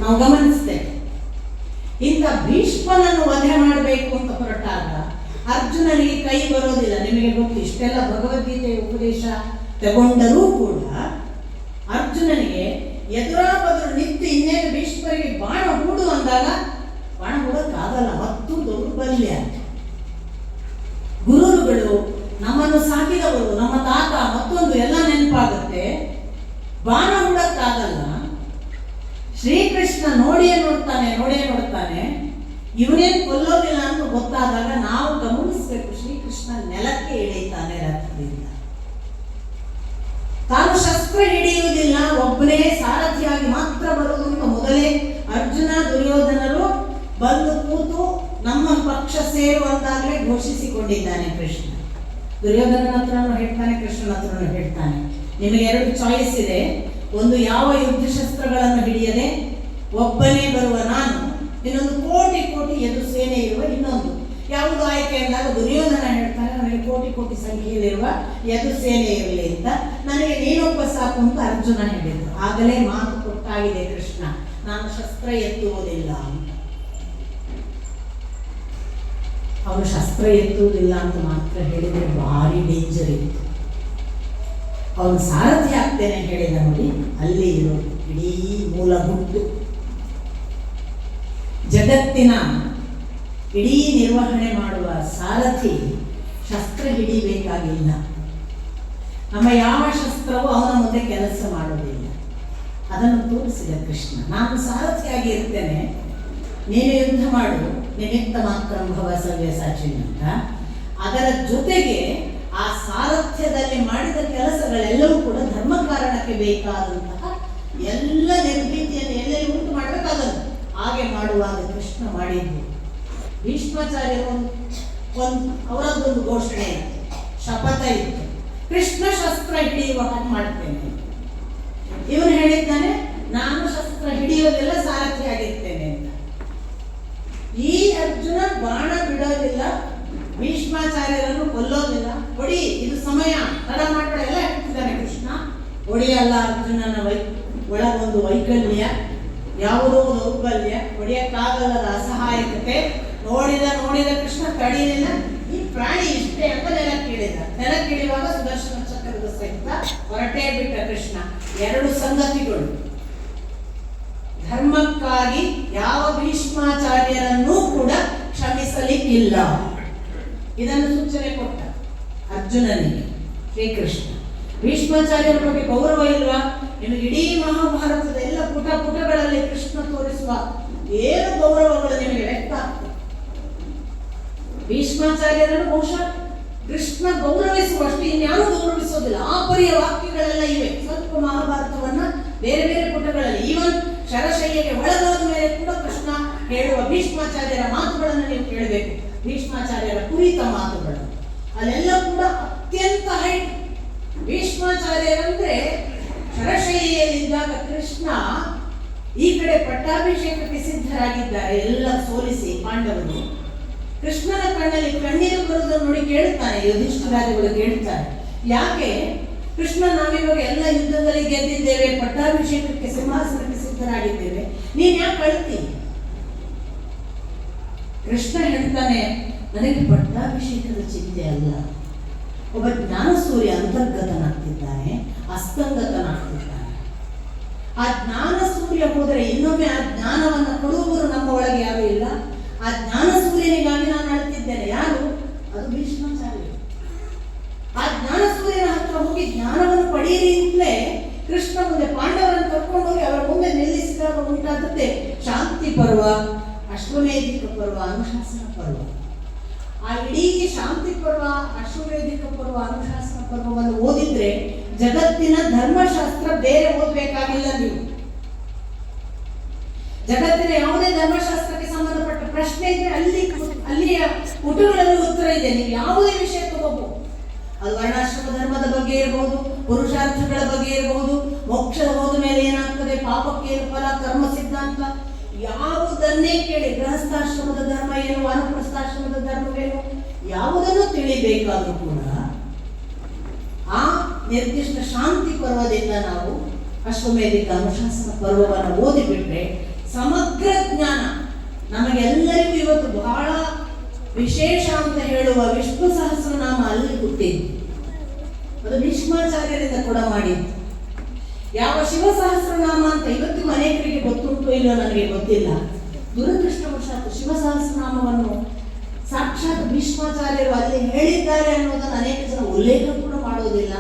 ನಾವು ಗಮನಿಸ್ತೇವೆ. ಇಂಥ ಭೀಷ್ಮನನ್ನು ವಧೆ ಮಾಡಬೇಕು ಅಂತ ಹೊರಟಾಗ ಅರ್ಜುನನಿಗೆ ಕೈ ಬರೋದಿಲ್ಲ. ನಿಮಗೆ ಗೊತ್ತು, ಇಷ್ಟೆಲ್ಲ ಭಗವದ್ಗೀತೆಯ ಉಪದೇಶ ತಗೊಂಡರೂ ಕೂಡ ಅರ್ಜುನನಿಗೆ ಎದುರಾಬದ್ರು ನಿಂತು ಇನ್ನೇನು ಭೀಷ್ಮರಿಗೆ ಬಾಣ ಹೂಡು ಅಂದಾಗ ಬಾಣ ಹೂಡಕ್ಕಾಗಲ್ಲ, ಮತ್ತು ದೌರ್ಬಲ್ಯ. ಗುರುಗಳು, ನಮ್ಮನ್ನು ಸಾಕಿದವರು, ನಮ್ಮ ತಾತ, ಮತ್ತೊಂದು ಎಲ್ಲ ನೆನಪಾಗುತ್ತೆ. ಬಾಣ ಹೂಡಕ್ಕಾಗಲ್ಲ. ಶ್ರೀಕೃಷ್ಣ ನೋಡಿಯೇ ನೋಡ್ತಾನೆ, ಇವನೇನು ಕೊಲ್ಲೋದಿಲ್ಲ ಅಂತ ಗೊತ್ತಾದಾಗ ನಾವು ಗಮನಿಸಬೇಕು, ಶ್ರೀಕೃಷ್ಣ ನೆಲಕ್ಕೆ ಇಳಿತಾನೆ ರಥದಿಂದ. ತಾನು ಶಸ್ತ್ರ ಹಿಡಿಯುವುದಿಲ್ಲ, ಒಬ್ಬನೇ ಸಾರಥಿಯಾಗಿ ಮಾತ್ರ ಬರುವುದು ಅಂತ ಮೊದಲೇ ಅರ್ಜುನ ದುರ್ಯೋಧನರು ಬಂದು ಕೂತು ನಮ್ಮ ಪಕ್ಷ ಸೇರುವಂತಾಗಲೇ ಘೋಷಿಸಿಕೊಂಡಿದ್ದಾನೆ ಕೃಷ್ಣ. ದುರ್ಯೋಧನನ ಹತ್ರನೂ ಹೇಳ್ತಾನೆ, ಕೃಷ್ಣನ ಹತ್ರನೂ ಹೇಳ್ತಾನೆ, ನಿಮಗೆ ಎರಡು ಚಾಯ್ಸ್ ಇದೆ. ಒಂದು, ಯಾವ ಯುದ್ಧ ಶಸ್ತ್ರಗಳನ್ನು ಹಿಡಿಯದೆ ಒಬ್ಬನೇ ಬರುವ ನಾನು, ಇನ್ನೊಂದು ಕೋಟಿ ಕೋಟಿ ಎದು ಸೇನೆ ಇರುವ ಇನ್ನೊಂದು. ಯಾವುದು ಆಯ್ಕೆ ಅಂದಾಗ ದುರ್ಯೋಧನ ಹೇಳ್ತಾನೆ, ನನಗೆ ಕೋಟಿ ಕೋಟಿ ಸಂಖ್ಯೆಯಲ್ಲಿರುವ ಎದು ಸೇನೆ ಇರಲಿ ಅಂತ, ನನಗೆ ನೀನೊಬ್ಬ ಸಾಕು ಅಂತ ಅರ್ಜುನ ಹೇಳಿದ್ರು. ಆಗಲೇ ಮಾತು ಕೊಟ್ಟಾಗಿದೆ ಕೃಷ್ಣ, ನಾನು ಶಸ್ತ್ರ ಎತ್ತುವುದಿಲ್ಲ ಅಂತ. ಅವನು ಶಸ್ತ್ರ ಎತ್ತುವುದಿಲ್ಲ ಅಂತ ಮಾತ್ರ ಹೇಳಿದ್ರೆ ಭಾರಿ ಡೇಂಜರ್ ಇತ್ತು. ಅವನು ಸಾರಥಿ ಆಗ್ತೇನೆ ಹೇಳಿದ ನೋಡಿ, ಅಲ್ಲಿ ಇರೋದು ಇಡೀ ಮೂಲ ಗುಟ್ಟು. ಜಗತ್ತಿನ ಇಡೀ ನಿರ್ವಹಣೆ ಮಾಡುವ ಸಾರಥಿ ಶಸ್ತ್ರ ಹಿಡಿಬೇಕಾಗಿಲ್ಲ. ನಮ್ಮ ಯಾವ ಶಸ್ತ್ರವೂ ಅವನ ಮುಂದೆ ಕೆಲಸ ಮಾಡೋದಿಲ್ಲ. ಅದನ್ನು ತೋರಿಸಿದ ಕೃಷ್ಣ, ನಾನು ಸಾರಥಿಯಾಗಿ ಇರ್ತೇನೆ, ನೀನು ಯುದ್ಧ ಮಾಡು, ನಿಮಿತ್ತ ಮಾತ್ರ ಭವ ಸವ್ಯಸಾಚಿನ್ ಅಂತ. ಅದರ ಜೊತೆಗೆ ಆ ಸಾರಥ್ಯದಲ್ಲಿ ಮಾಡಿದ ಕೆಲಸಗಳೆಲ್ಲವೂ ಕೂಡ ಧರ್ಮ ಕಾರಣಕ್ಕೆ ಬೇಕಾದಂತಹ ಎಲ್ಲ ನಿರ್ಭೀತಿಯನ್ನು ಎಲ್ಲೆಲ್ಲಿ ಉಂಟು ಮಾಡಬೇಕಾಗಲ್ಲ. ಹಾಗೆ ಮಾಡುವಾಗ ಕೃಷ್ಣ ಮಾಡಿದ್ದು. ಭೀಷ್ಮಾಚಾರ್ಯರು ಅವರದ್ದೊಂದು ಘೋಷಣೆ ಇತ್ತು, ಶಪಥ ಇತ್ತು, ಕೃಷ್ಣ ಶಸ್ತ್ರ ಹಿಡಿಯುವ ಹಾಗೆ ಮಾಡ್ತೇನೆ. ಇವನು ಹೇಳಿದ್ದಾನೆ, ನಾನು ಶಸ್ತ್ರ ಹಿಡಿಯೋದೆಲ್ಲ ಸಾರಥಿ ಆಗಿರ್ತೇನೆ ಅಂತ. ಈ ಅರ್ಜುನ ಬಾಣ ಬಿಡೋದಿಲ್ಲ, ಭೀಷ್ಮಾಚಾರ್ಯರನ್ನು ಕೊಲ್ಲೋದಿಲ್ಲ. ಹೊಡಿ, ಇದು ಸಮಯ, ತಡ ಮಾಡ್ಬೇಡ ಎಲ್ಲ ಹೇಳ್ತಿದ್ದಾನೆ ಕೃಷ್ಣ. ಹೊಡಿಯಲ್ಲ, ಅರ್ಜುನನ ಒಳಗೊಂದು ವೈಕಲ್ಯ, ಯಾವುದೋ ದೌರ್ಬಲ್ಯ, ಹೊಡೆಯಕ್ಕಾಗಲ್ಲದ ಅಸಹಾಯಕತೆ ನೋಡಿದ ಕೃಷ್ಣ ತಡೆಯಲಿಲ್ಲ. ಈ ಪ್ರಾಣಿ ಇಷ್ಟೇ ಅಂತ ನೆಲಕ್ಕಿಳಿಯುವಾಗ ಸುದರ್ಶನ ಚಕ್ರದ ಸಹಿತ ಹೊರಟೇ ಬಿಟ್ಟ ಕೃಷ್ಣ. ಎರಡು ಸಂಗತಿಗಳು, ಧರ್ಮಕ್ಕಾಗಿ ಯಾವ ಭೀಷ್ಮಾಚಾರ್ಯರನ್ನೂ ಕೂಡ ಕ್ಷಮಿಸಲಿಕ್ಕಿಲ್ಲ. ಇದನ್ನು ಸೂಚನೆ ಕೊಟ್ಟ ಅರ್ಜುನನಿಗೆ ಶ್ರೀಕೃಷ್ಣ. ಭೀಷ್ಮಾಚಾರ್ಯರ ಬಗ್ಗೆ ಗೌರವ ಇಲ್ವಾ? ನಿಮಗೆ ಇಡೀ ಮಹಾಭಾರತದ ಎಲ್ಲ ಪುಟಗಳಲ್ಲಿ ಕೃಷ್ಣ ತೋರಿಸುವ ಏನು ಗೌರವಗಳು ನಿಮಗೆ ವ್ಯಕ್ತ ಆಗ್ತದೆ. ಭೀಷ್ಮಾಚಾರ್ಯರನ್ನು ಬಹುಶಃ ಕೃಷ್ಣ ಗೌರವಿಸುವಷ್ಟು ಇನ್ಯಾರು ಗೌರವಿಸೋದಿಲ್ಲ. ಆ ಪರಿಯ ವಾಕ್ಯಗಳೆಲ್ಲ ಇವೆ. ಸ್ವಲ್ಪ ಮಹಾಭಾರತವನ್ನ ಬೇರೆ ಬೇರೆ ಪುಟಗಳಲ್ಲಿ, ಈವನ್ ಶರಶಯ್ಯಗೆ ಒಳಗಾದ ಮೇಲೆ ಕೂಡ ಕೃಷ್ಣ ಹೇಳುವ ಭೀಷ್ಮಾಚಾರ್ಯರ ಮಾತುಗಳನ್ನು ನೀವು ಕೇಳಬೇಕು. ಭೀಷ್ಮಾಚಾರ್ಯರ ಕುರಿತ ಮಾತುಗಳು ಅಲ್ಲೆಲ್ಲ ಕೂಡ ಅತ್ಯಂತ ಹೈಟ್. ಭೀಷ್ಮಾಚಾರ್ಯರಂದ್ರೆ ಶರಶಯ್ಯಲ್ಲಿದ್ದಾಗ ಕೃಷ್ಣ ಈ ಕಡೆ ಪಟ್ಟಾಭಿಷೇಕಕ್ಕೆ ಸಿದ್ಧರಾಗಿದ್ದಾರೆ, ಎಲ್ಲ ಸೋಲಿಸಿ ಪಾಂಡವರು. ಕೃಷ್ಣನ ಕಣ್ಣಲ್ಲಿ ಕಣ್ಣೀರು ಬರುವುದನ್ನು ನೋಡಿ ಕೇಳುತ್ತಾನೆ, ಯುಧಿಷ್ಠಿರಾದಿಗಳು ಕೇಳುತ್ತಾರೆ, ಯಾಕೆ ಕೃಷ್ಣ, ನಾವಿವಾಗ ಎಲ್ಲ ಯುದ್ಧದಲ್ಲಿ ಗೆದ್ದಿದ್ದೇವೆ, ಪಟ್ಟಾಭಿಷೇಕಕ್ಕೆ ಸಿಂಹಾಸನಕ್ಕೆ ಸಿದ್ಧರಾಗಿದ್ದೇವೆ, ನೀನ್ ಯಾಕೆ ಅಳ್ತಿ? ಕೃಷ್ಣ ಹೇಳ್ತಾನೆ, ನನಗೆ ಪಟ್ಟಾಭಿಷೇಕದ ಚಿಂತೆ ಅಲ್ಲ. ಒಬ್ಬ ಜ್ಞಾನಸೂರ್ಯ ಅಂತರ್ಗತನಾಗ್ತಿದ್ದಾನೆ, ಅಸ್ತಂಗತನಾಗ್ತಿದ್ದಾನೆ. ಆ ಜ್ಞಾನ ಸೂರ್ಯ ಹೋದರೆ ಇನ್ನೊಮ್ಮೆ ಆ ಜ್ಞಾನವನ್ನು ಕೊಡುವವರು ನಮ್ಮ ಒಳಗೆ ಯಾರು ಇಲ್ಲ. ಆ ಜ್ಞಾನ ಸೂರ್ಯನಿಗಾಗಿ ನಾನು ಅಳ್ತಿದ್ದೇನೆ. ಯಾರು? ಅದು ಭೀಷ್ಮಾಚಾರ್ಯ. ಆ ಜ್ಞಾನ ಸೂರ್ಯನ ಹತ್ರ ಹೋಗಿ ಜ್ಞಾನವನ್ನು ಪಡೆಯಿರಿ ಅಂತಲೇ ಕೃಷ್ಣ ಮುಂದೆ ಪಾಂಡವರನ್ನು ಕರ್ಕೊಂಡು ಹೋಗಿ ಅವರ ಮುಂದೆ ನಿಲ್ಲಿಸಿದಾಗ ಉಂಟಾದದ್ದೇ ಶಾಂತಿ ಪರ್ವ, ಅಶ್ವಮೇಧಿಕ ಪರ್ವ, ಅನುಶಾಸನ ಪರ್ವ. ಆ ಇಡೀ ಶಾಂತಿ ಪರ್ವ, ಅಶ್ವಮೇಧಿಕ ಪರ್ವ, ಅನುಶಾಸನ ಪರ್ವವನ್ನು ಓದಿದ್ರೆ ಜಗತ್ತಿನ ಧರ್ಮಶಾಸ್ತ್ರ ಬೇರೆ ಓದಬೇಕಾಗಿಲ್ಲ. ನೀವು ಜಗತ್ತಿನ ಯಾವುದೇ ಧರ್ಮಶಾಸ್ತ್ರಕ್ಕೆ ಸಂಬಂಧಪಟ್ಟ ಪ್ರಶ್ನೆ ಇದ್ರೆ ಅಲ್ಲಿಯ ಪುಟಗಳಲ್ಲಿ ಉತ್ತರ ಇದೆ. ನೀವು ಯಾವುದೇ ವಿಷಯ ತಗೋಬಹುದು. ಅದು ವರ್ಣಾಶ್ರಮ ಧರ್ಮದ ಬಗ್ಗೆ ಇರಬಹುದು, ಪುರುಷಾರ್ಥಗಳ ಬಗ್ಗೆ ಇರಬಹುದು, ಮೋಕ್ಷ ಹೋದ ಮೇಲೆ ಏನಾಗ್ತದೆ, ಪಾಪಕ್ಕೇನು ಫಲ, ಕರ್ಮ ಸಿದ್ಧಾಂತ, ಯಾವುದನ್ನೇ ಕೇಳಿ, ಗೃಹಸ್ಥಾಶ್ರಮದ ಧರ್ಮ ಏನು, ವಾನಪ್ರಸ್ಥಾಶ್ರಮದ ಧರ್ಮವೇನು, ಯಾವುದನ್ನು ತಿಳಿಬೇಕಾದ್ರೂ ಕೂಡ ಆ ನಿರ್ದಿಷ್ಟ ಶಾಂತಿ ಪರ್ವದಿಂದ ನಾವು ಅಶ್ವಮೇಧಿಕ ಅನುಶಾಸನ ಪರ್ವವನ್ನು ಓದಿಬಿಟ್ರೆ ಸಮಗ್ರ ಜ್ಞಾನ ನಮಗೆಲ್ಲರಿಗೂ ಇವತ್ತು ಬಹಳ ವಿಶೇಷ ಅಂತ ಹೇಳುವ ವಿಷ್ಣು ಸಹಸ್ರನಾಮ ಅಲ್ಲಿ ಹುಟ್ಟಿದ್ದು. ಅದು ಭೀಷ್ಮಾಚಾರ್ಯರಿಂದ ಕೂಡ ಮಾಡಿದ್ದು. ಯಾವ ಶಿವ ಸಹಸ್ರನಾಮ ಅಂತ ಇವತ್ತಿಗೂ ಅನೇಕರಿಗೆ ಗೊತ್ತುಂಟು ಇಲ್ಲೋ ನನಗೆ ಗೊತ್ತಿಲ್ಲ. ದುರದೃಷ್ಟವಶಾತ್ ಶಿವ ಸಹಸ್ರನಾಮವನ್ನು ಸಾಕ್ಷಾತ್ ಭೀಷ್ಮಾಚಾರ್ಯರು ಅಲ್ಲಿ ಹೇಳಿದ್ದಾರೆ ಅನ್ನೋದನ್ನು ಅನೇಕ ಜನ ಉಲ್ಲೇಖ ಕೂಡ ಮಾಡೋದಿಲ್ಲ.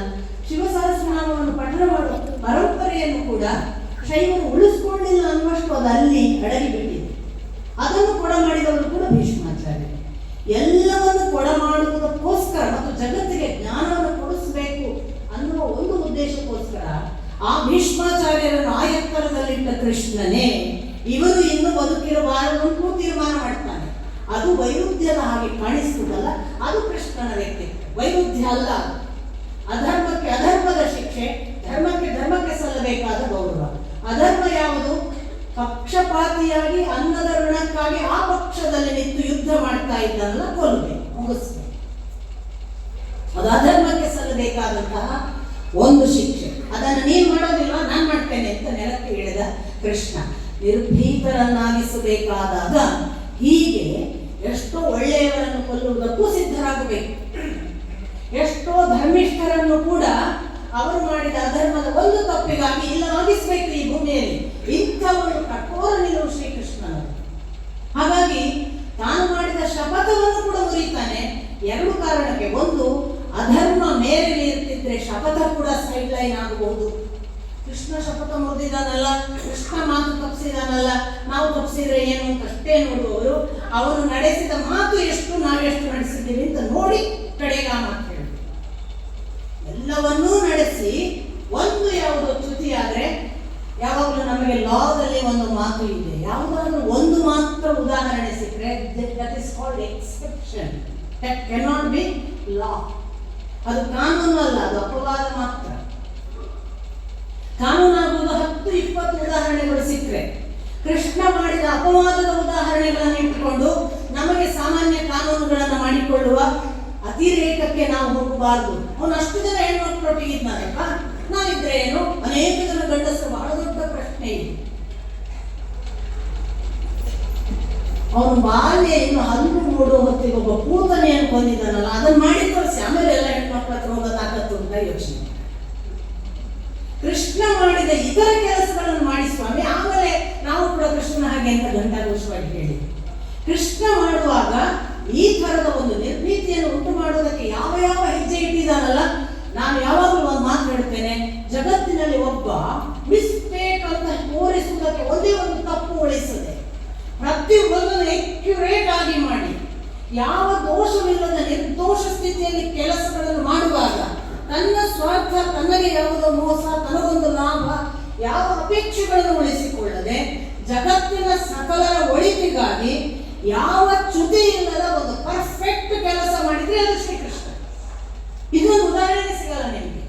ಶಿವ ಸಹಸ್ರನಾಮವನ್ನು ಪಠಣ ಮಾಡುವ ಪರಂಪರೆಯನ್ನು ಕೂಡ ಶೈವರು ಉಳಿಸ್ಕೊಂಡಿಲ್ಲ ಅನ್ನುವಷ್ಟು ಅದು ಅಲ್ಲಿ ಅಡಗಿಬಿಟ್ಟಿದೆ. ಅದನ್ನು ಕೊಡ ಮಾಡಿದವರು ಕೂಡ ಭೀಷ್ಮಾಚಾರ್ಯ. ಎಲ್ಲವನ್ನು ಕೊಡ ಮಾಡುವುದಕ್ಕೋಸ್ಕರ ಮತ್ತು ಜಗತ್ತಿಗೆ ಜ್ಞಾನವನ್ನು ಕೊಡಿಸಬೇಕು ಅನ್ನುವ ಒಂದು ಉದ್ದೇಶಕ್ಕೋಸ್ಕರ ಆ ಭೀಷ್ಮಾಚಾರ್ಯರನ್ನು ಆ ಎತ್ತರದಲ್ಲಿಟ್ಟ ಕೃಷ್ಣನೇ ಇವರು ಇನ್ನು ಬದುಕಿರಬಾರದು ಅಂತ ತೀರ್ಮಾನ ಮಾಡ್ತಾನೆ. ಅದು ವೈರುಧ್ಯದ ಹಾಗೆ ಕಾಣಿಸುವುದಲ್ಲ, ಅದು ಕೃಷ್ಣನ ವ್ಯಕ್ತಿತ್ವ. ವೈರುಧ್ಯ ಅಲ್ಲ. ಅಧರ್ಮಕ್ಕೆ ಅಧರ್ಮದ ಶಿಕ್ಷೆ, ಧರ್ಮಕ್ಕೆ ಸಲ್ಲಬೇಕಾದ ಗೌರವ. ಅಧರ್ಮ ಯಾವುದು? ಪಕ್ಷಪಾತಿಯಾಗಿ ಅನ್ನದ ಋಣಕ್ಕಾಗಿ ಆ ಪಕ್ಷದಲ್ಲಿ ನಿಂತು ಯುದ್ಧ ಮಾಡ್ತಾ ಇದ್ದಲ್ಲ, ಕೊಲ್ಲಬೇಕು, ಮುಗಿಸ್ಬೇಕು. ಅದು ಅಧರ್ಮಕ್ಕೆ ಸಲ್ಲಬೇಕಾದಂತಹ ಒಂದು ಶಿಕ್ಷೆ. ಅದನ್ನು ನೀನು ಮಾಡೋದಿಲ್ಲ, ನಾನು ಮಾಡ್ತೇನೆ ಅಂತ ನೆಲಕ್ಕೆ ಇಳಿದ ಕೃಷ್ಣ. ನಿರ್ಭೀತರನ್ನಾಗಿಸಬೇಕಾದಾಗ ಹೀಗೆ ಎಷ್ಟೋ ಒಳ್ಳೆಯವರನ್ನು ಕೊಲ್ಲುವುದಕ್ಕೂ ಸಿದ್ಧರಾಗಬೇಕು. ಎಷ್ಟೋ ಧರ್ಮಿಷ್ಠರನ್ನು ಕೂಡ ಅವರು ಮಾಡಿದ ಅಧರ್ಮದ ಒಂದು ತಪ್ಪಿಗಾಗಿ ಇಲ್ಲವಾಗಿಸಬೇಕು ಈ ಭೂಮಿಯಲ್ಲಿ. ಇಂಥ ಒಂದು ಕಠೋರ ನಿಲುವು ಶ್ರೀಕೃಷ್ಣನದು. ಹಾಗಾಗಿ ತಾನು ಮಾಡಿದ ಶಪಥವನ್ನು ಕೂಡ ಮುರಿತಾನೆ. ಎರಡು ಕಾರಣಕ್ಕೆ. ಒಂದು, ಅಧರ್ಮ ಮೇರೆ ಇರ್ತಿದ್ರೆ ಶಪಥ ಕೂಡ ಸೈಡ್ ಲೈನ್ ಆಗಬಹುದು. ಕೃಷ್ಣ ಶಪಥ ಮುರಿದಿದ್ದಾನಲ್ಲ, ಕೃಷ್ಣ ಮಾತು ತಪ್ಪಿಸಿದಾನಲ್ಲ, ನಾವು ತಪ್ಪಿಸಿದ್ರೆ ಏನು ಅಂತ ಅಷ್ಟೇ ನೋಡುವವರು ಅವನು ನಡೆಸಿದ ಮಾತು ಎಷ್ಟು, ನಾವೆಷ್ಟು ನಡೆಸಿದ್ದೀವಿ ಅಂತ ನೋಡಿ ಕಡೆಗೆ ಆ ಮಾತು ಹೇಳಿ ಎಲ್ಲವನ್ನೂ ನಡೆಸಿ ಒಂದು ಯಾವುದೋ ಚ್ಯುತಿ ಆದ್ರೆ, ಯಾವಾಗಲೂ ನಮಗೆ ಲಾದಲ್ಲಿ ಒಂದು ಮಾತು ಇದೆ, ಯಾವುದಾದ್ರೂ ಒಂದು ಮಾತ್ರ ಉದಾಹರಣೆ ಸಿಕ್ಕರೆ that is called exception. That cannot be law. ಅದು ಕಾನೂನು ಅಲ್ಲ, ಅದು ಅಪವಾದ ಮಾತ್ರ. ಕಾನೂನಾಗುವುದು 10-20 ಉದಾಹರಣೆಗಳು ಸಿಕ್ಕರೆ, ಕೃಷ್ಣ ಮಾಡಿದ ಅಪವಾದದ ಉದಾಹರಣೆಗಳನ್ನು ಇಟ್ಟುಕೊಂಡು ನಮಗೆ ಸಾಮಾನ್ಯ ಕಾನೂನುಗಳನ್ನು ಮಾಡಿಕೊಳ್ಳುವ ಅತಿರೇಕಕ್ಕೆ ನಾವು ಹೋಗಬಾರದು. ಅವನು ಅಷ್ಟು ಜನ ಹೆಣ್ಮಕ್ಳೊಟ್ಟಿಗಿದ್ದಾನಪ್ಪ, ನಾವಿದ್ರೆ ಏನು? ಅನೇಕ ಜನ ಗಂಡಸರು ಬಹಳ ದೊಡ್ಡ ಪ್ರಶ್ನೆ ಇದೆ. ಅವನು ಬಾಲ್ಯ ಇನ್ನು ಹಲ್ಲು ಮೂಡುವ ಹೊತ್ತಿಗೆ ಒಬ್ಬ ಪೂತನೆಯನ್ನು ಕೊಂದಿದ್ದಾನಲ್ಲ, ಅದನ್ನು ಮಾಡಿ ತೋರಿಸಿ, ಆಮೇಲೆ ಎಲ್ಲ ಹೆಣ್ಮಕ್ಳ ಹತ್ರ ಹೋಗೋ ತಾಕತ್ತು ಅಂತ ಯೋಚನೆ. ಕೃಷ್ಣ ಮಾಡಿದ ಇತರ ಕೆಲಸಗಳನ್ನು ಮಾಡಿ ಸ್ವಾಮಿ, ಆಮೇಲೆ ನಾವು ಕೂಡ ಕೃಷ್ಣನ ಹಾಗೆ ಅಂತ ಘಂಟಾಘೋಷವಾಗಿ ಹೇಳಿ. ಕೃಷ್ಣ ಮಾಡುವಾಗ ಈ ತರದ ಒಂದು ನಿರ್ಭೀತಿಯನ್ನು ಉಂಟು ಮಾಡುವುದಕ್ಕೆ ಯಾವ ಯಾವ ಹೆಜ್ಜೆ ಇಟ್ಟಿದ್ದಾನಲ್ಲ, ನಾನು ಯಾವಾಗಲೂ ಒಂದು ಮಾತು ಹೇಳ್ತೇನೆ, ಜಗತ್ತಿನಲ್ಲಿ ಒಬ್ಬ ಮಿಸ್ಟೇಕ್ ಅಂತ ತೋರಿಸುವುದಕ್ಕೆ ಒಂದೇ ಒಂದು ತಪ್ಪು ಉಳಿಸದೆ ಪ್ರತಿಯೊಂದನ್ನು ಎಕ್ಯುರೇಟ್ ಆಗಿ ಮಾಡಿ ಯಾವ ದೋಷವಿಲ್ಲದ ನಿರ್ದೋಷ ಸ್ಥಿತಿಯಲ್ಲಿ ಕೆಲಸಗಳನ್ನು ಮಾಡುವಾಗ ತನ್ನ ಸ್ವಾರ್ಥ, ತನಗೆ ಯಾವುದೋ ಮೋಸ, ತನಗೊಂದು ಲಾಭ, ಯಾವ ಅಪೇಕ್ಷೆಗಳನ್ನು ಉಳಿಸಿಕೊಳ್ಳದೆ ಜಗತ್ತಿನ ಸಕಲರ ಒಳಿತಿಗಾಗಿ ಯಾವ ಚ್ಯುತಿ ಇಲ್ಲದ ಒಂದು ಪರ್ಫೆಕ್ಟ್ ಕೆಲಸ ಮಾಡಿದ್ರೆ ಅದು ಶ್ರೀಕೃಷ್ಣ. ಇದೊಂದು ಉದಾಹರಣೆ ಸಿಗಲ್ಲ ನಿಮಗೆ.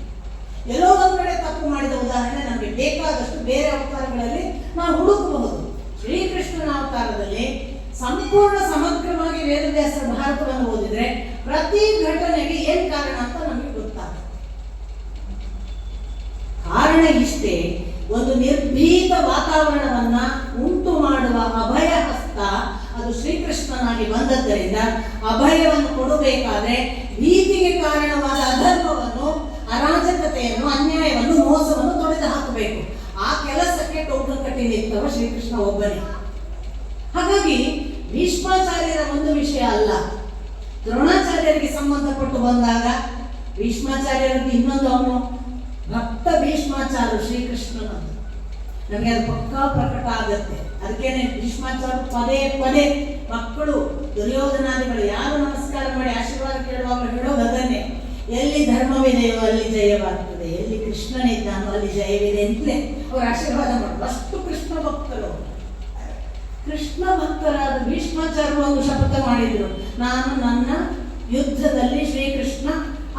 ಎಲ್ಲೋ ಒಂದು ಕಡೆ ತಪ್ಪು ಮಾಡಿದ ಉದಾಹರಣೆ ನಮಗೆ ಬೇಕಾದಷ್ಟು ಬೇರೆ ಅವತಾರಗಳಲ್ಲಿ ನಾವು ಹುಡುಕಬಹುದು. ಶ್ರೀಕೃಷ್ಣನ ಅವತಾರದಲ್ಲಿ ಸಂಪೂರ್ಣ ಸಮಗ್ರವಾಗಿ ವೇದವ್ಯಾಸರ ಭಾರತವನ್ನು ಓದಿದ್ರೆ ಪ್ರತಿ ಘಟನೆಗೆ ಏನ್ ಕಾರಣ ಅಂತ ನಮಗೆ ಗೊತ್ತಾಗುತ್ತೆ. ಕಾರಣ ಇಷ್ಟೇ, ಒಂದು ನಿರ್ಭೀತ ವಾತಾವರಣವನ್ನ ಉಂಟು ಮಾಡುವ ಅಭಯ ಹಸ್ತ ಅದು ಶ್ರೀಕೃಷ್ಣನಾಗಿ ಬಂದದ್ದರಿಂದ ಅಭಯವನ್ನು ಕೊಡಬೇಕಾದ್ರೆ ಭೀತಿಗೆ ಕಾರಣವಾದ ಅಧರ್ಮವನ್ನು, ಅರಾಜಕತೆಯನ್ನು, ಅನ್ಯಾಯವನ್ನು, ಮೋಸವನ್ನು ತೊಡೆದು ಹಾಕಬೇಕು. ಆ ಕೆಲಸಕ್ಕೆ ಟೋಕನ್ ಕಟ್ಟಿ ನಿಂತವ ಶ್ರೀಕೃಷ್ಣ ಒಬ್ಬನೇ. ಹಾಗಾಗಿ ಭೀಷ್ಮಾಚಾರ್ಯರ ಒಂದು ವಿಷಯ ಅಲ್ಲ, ದ್ರೋಣಾಚಾರ್ಯರಿಗೆ ಸಂಬಂಧಪಟ್ಟು ಬಂದಾಗ ಭೀಷ್ಮಾಚಾರ್ಯರಿಗೆ ಇನ್ನೊಂದು ಅವನು ಭಕ್ತ ಭೀಷ್ಮಾಚಾರ್ಯ ಶ್ರೀಕೃಷ್ಣನದ್ದು ನಮಗೆ ಅದು ಪಕ್ಕಾ ಪ್ರಕಟ ಆಗತ್ತೆ. ಅದಕ್ಕೇನೆ ಭೀಷ್ಮಾಚಾರ್ಯ ಪದೇ ಪದೇ ಮಕ್ಕಳು ದುರ್ಯೋಧನಾದಿಗಳು ಯಾರು ನಮಸ್ಕಾರ ಮಾಡಿ ಆಶೀರ್ವಾದ ಕೇಳುವಾಗ ಹೇಳೋದು ಅದನ್ನೇ, ಎಲ್ಲಿ ಧರ್ಮವಿದೆಯೋ ಅಲ್ಲಿ ಜಯವಾಗ್ತದೆ, ಎಲ್ಲಿ ಕೃಷ್ಣನಿದ್ದಾನೋ ಅಲ್ಲಿ ಜಯವಿದೆ ಅಂತಲೇ ಅವರು ಆಶೀರ್ವಾದ ಮಾಡೋದು. ಅಷ್ಟು ಕೃಷ್ಣ ಭಕ್ತರು. ಕೃಷ್ಣ ಭಕ್ತರಾದ ಭೀಷ್ಮಾಚಾರ್ಯ ಒಂದು ಶಪಥ ಮಾಡಿದ್ರು, ನಾನು ನನ್ನ ಯುದ್ಧದಲ್ಲಿ ಶ್ರೀಕೃಷ್ಣ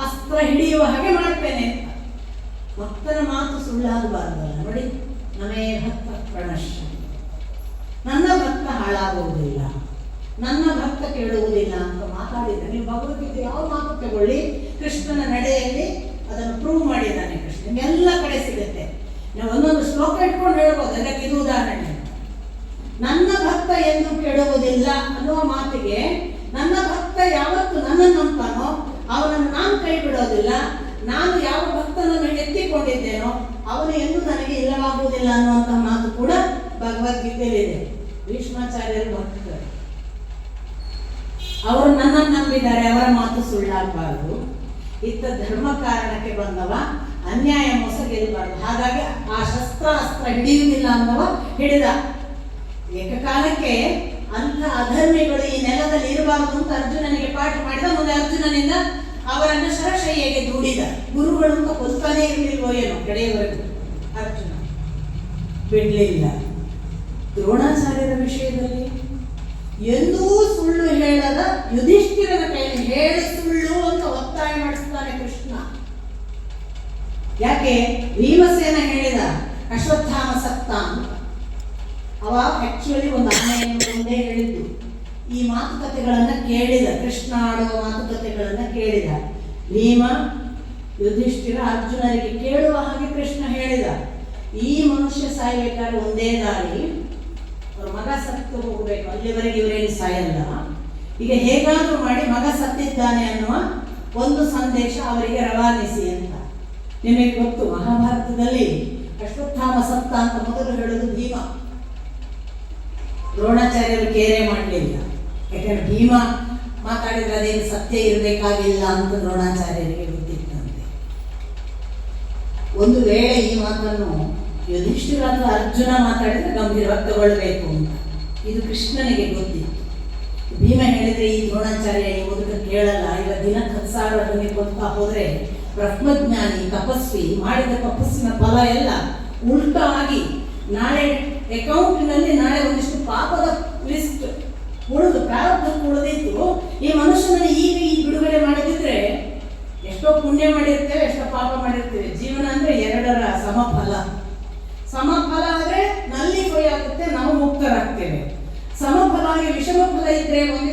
ಅಸ್ತ್ರ ಹಿಡಿಯುವ ಹಾಗೆ ಮಾಡ್ತೇನೆ ಅಂತ. ಭಕ್ತನ ಮಾತು ಸುಳ್ಳಾಗಬಾರ್ದಲ್ಲ. ನೋಡಿ, ನಮೇ ಭಕ್ತ ಪ್ರಣಶ್ಯ, ನನ್ನ ಭಕ್ತ ಹಾಳಾಗುವುದಿಲ್ಲ, ನನ್ನ ಭಕ್ತ ಕೇಳುವುದಿಲ್ಲ ಅಂತ ಮಾತಾಡಿದ. ನೀವು ಭಗವದ್ಗೀತೆ ಯಾವ ಮಾತು ತಗೊಳ್ಳಿ, ಕೃಷ್ಣನ ನಡೆಯಲ್ಲಿ ಅದನ್ನು ಪ್ರೂವ್ ಮಾಡಿದ್ದಾನೆ. ಕೃಷ್ಣ ಎಲ್ಲ ಕಡೆ ಸಿಗುತ್ತೆ. ನಾವು ಒಂದೊಂದು ಶ್ಲೋಕ ಇಟ್ಕೊಂಡು ಹೇಳ್ಬೋದು. ಅದಕ್ಕೆ ಇದು ಉದಾಹರಣೆ. ನನ್ನ ಭಕ್ತ ಎಂದು ಕೆಡುವುದಿಲ್ಲ ಅನ್ನುವ ಮಾತಿಗೆ, ನನ್ನ ಭಕ್ತ ಯಾವತ್ತು ನನ್ನನ್ನು ನಂಬ್ತಾನೋ ಅವನನ್ನು ನಾನು ಕೈ ಬಿಡೋದಿಲ್ಲ, ನಾನು ಯಾವ ಭಕ್ತನನ್ನು ಎತ್ತಿಕೊಂಡಿದ್ದೇನೋ ಅವನು ಎಂದು ನನಗೆ ಇಲ್ಲವಾಗುವುದಿಲ್ಲ ಅನ್ನುವಂತಹ ಮಾತು ಕೂಡ ಭಗವದ್ಗೀತೆಯಲ್ಲಿದೆ. ಭೀಷ್ಮಾಚಾರ್ಯರು ಭಕ್ತರು, ಅವರು ನನ್ನನ್ನು ನಂಬಿದ್ದಾರೆ, ಅವರ ಮಾತು ಸುಳ್ಳಾಗಬಾರದು. ಇತ್ತ ಧರ್ಮ ಕಾರಣಕ್ಕೆ ಬಂದವ ಅನ್ಯಾಯ ಮೋಸ ಗೆಲ್ಲಬಾರದು. ಹಾಗಾಗಿ ಆ ಶಸ್ತ್ರ ಅಸ್ತ್ರ ಹಿಡಿಯುವುದಿಲ್ಲ ಅನ್ನವ ಹಿಡಿದ. ಏಕಕಾಲಕ್ಕೆ ಅಂಥ ಅಧರ್ಮಿಗಳು ಈ ನೆಲದಲ್ಲಿ ಇರಬಾರದು ಅಂತ ಅರ್ಜುನನಿಗೆ ಪಾಠ ಮಾಡಿದ. ಮುಂದೆ ಅರ್ಜುನನಿಂದ ಅವರನ್ನು ಶರಶಯ್ಯಗೆ ದೂಡಿದ. ಗುರುಗಳು ಅಂತ ಕೊಲ್ತಾನೇ ಇರಲಿಲ್ವೋ ಏನೋ ಕಡೆಯವರೆಗೂ ಅರ್ಜುನ ಬಿಡಲಿಲ್ಲ. ದ್ರೋಣಾಚಾರ್ಯರ ವಿಷಯದಲ್ಲಿ ಎಂದೂ ಸುಳ್ಳು ಹೇಳದ ಯುಧಿಷ್ಠಿರನ ಕೈಯಲ್ಲಿ ಹೇಳಿ ಸುಳ್ಳು ಅಂತ ಒತ್ತಾಯ ಮಾಡಿಸ್ತಾನೆ ಕೃಷ್ಣ. ಯಾಕೆ? ಭೀಮಸೇನ ಹೇಳಿದ ಅಶ್ವತ್ಥಾಮ ಸತ್ತ ಅಂತ. ಅವ ಆಕ್ಚುಲಿ ಒಂದು ಆನೆಯನ್ನು ಮುಂದೆ ಹೇಳಿದ್ದು. ಈ ಮಾತುಕತೆಗಳನ್ನ ಕೇಳಿದ, ಕೃಷ್ಣ ಆಡುವ ಮಾತುಕತೆಗಳನ್ನ ಕೇಳಿದ ಭೀಮ, ಯುಧಿಷ್ಠಿರ, ಅರ್ಜುನರಿಗೆ ಕೇಳುವ ಹಾಗೆ ಕೃಷ್ಣ ಹೇಳಿದ, ಈ ಮನುಷ್ಯ ಸಾಯ್ಬೇಕಾದ್ರೆ ಒಂದೇ ದಾರಿ, ಅವ್ರ ಮಗ ಸತ್ತು ಹೋಗಬೇಕು, ಅಲ್ಲಿವರೆಗೆ ಇವರೇನು ಸಾಯಲ್ಲ, ಈಗ ಹೇಗಾದ್ರೂ ಮಾಡಿ ಮಗ ಸತ್ತಿದ್ದಾನೆ ಅನ್ನುವ ಒಂದು ಸಂದೇಶ ಅವರಿಗೆ ರವಾನಿಸಿ ಅಂತ. ನಿಮಗೆ ಗೊತ್ತು, ಮಹಾಭಾರತದಲ್ಲಿ ಅಶ್ವತ್ಥಾಮ ಸತ್ತ ಅಂತ ಮೊದಲು ಹೇಳುವುದು ಭೀಮ. ದ್ರೋಣಾಚಾರ್ಯರು ಕೇರೆ ಮಾಡಲಿಲ್ಲ. ಯಾಕಂದ್ರೆ ಭೀಮ ಮಾತಾಡಿದ್ರೆ ಅದೇನು ಸತ್ಯ ಇರಬೇಕಾಗಿಲ್ಲ ಅಂತ ದ್ರೋಣಾಚಾರ್ಯರಿಗೆ ಗೊತ್ತಿತ್ತಂತೆ. ಒಂದು ವೇಳೆ ಈ ಮಾತನ್ನು ಯುಧಿಷ್ಠಿರ ಅಥವಾ ಅರ್ಜುನ ಮಾತಾಡಿದ್ರೆ ಗಂಭೀರವಾಗಿ ತಗೊಳ್ಬೇಕು ಅಂತ ಇದು ಕೃಷ್ಣನಿಗೆ ಗೊತ್ತಿತ್ತು. ಭೀಮ ಹೇಳಿದ್ರೆ ಈ ದ್ರೋಣಾಚಾರ್ಯ ಈ ಮುದುಕ ಕೇಳಲ್ಲ, ಈಗ ದಿನಕ್ಕೆ 10,000 ಜನರಿಗೆ ಕೊಡ್ತಾ ಹೋದ್ರೆ ಬ್ರಹ್ಮಜ್ಞಾನಿ ತಪಸ್ವಿ ಮಾಡಿದ ತಪಸ್ಸಿನ ಫಲ ಎಲ್ಲ ಉಲ್ಟಾ ಆಗಿ ನಾಳೆ ಅಕೌಂಟಿನಲ್ಲಿ ನಾಳೆ ಒಂದಿಷ್ಟು ಪಾಪದ ಲಿಸ್ಟ್ ಉಳಿದು ಪ್ರಾರಬ್ಧಕ್ಕೆ ಉಳಿದಿತ್ತು. ಈ ಮನುಷ್ಯನನ್ನು ಈಗ ಈ ಬಿಡುಗಡೆ ಮಾಡದಿದ್ರೆ ಎಷ್ಟೋ ಪುಣ್ಯ ಮಾಡಿರ್ತೇವೆ, ಎಷ್ಟೋ ಪಾಪ ಮಾಡಿರ್ತೇವೆ. ಜೀವನ ಅಂದ್ರೆ ಎರಡರ ಸಮಫಲ. ಸಮಫಲ ಆದ್ರೆ ನಲ್ಲಿ ಆಗುತ್ತೆ, ನಾವು ಮುಕ್ತರಾಗ್ತೇವೆ. ಸಮಫಲ ಆಗಿ ವಿಷಮ ಫಲ ಇದ್ರೆ ಒಂದು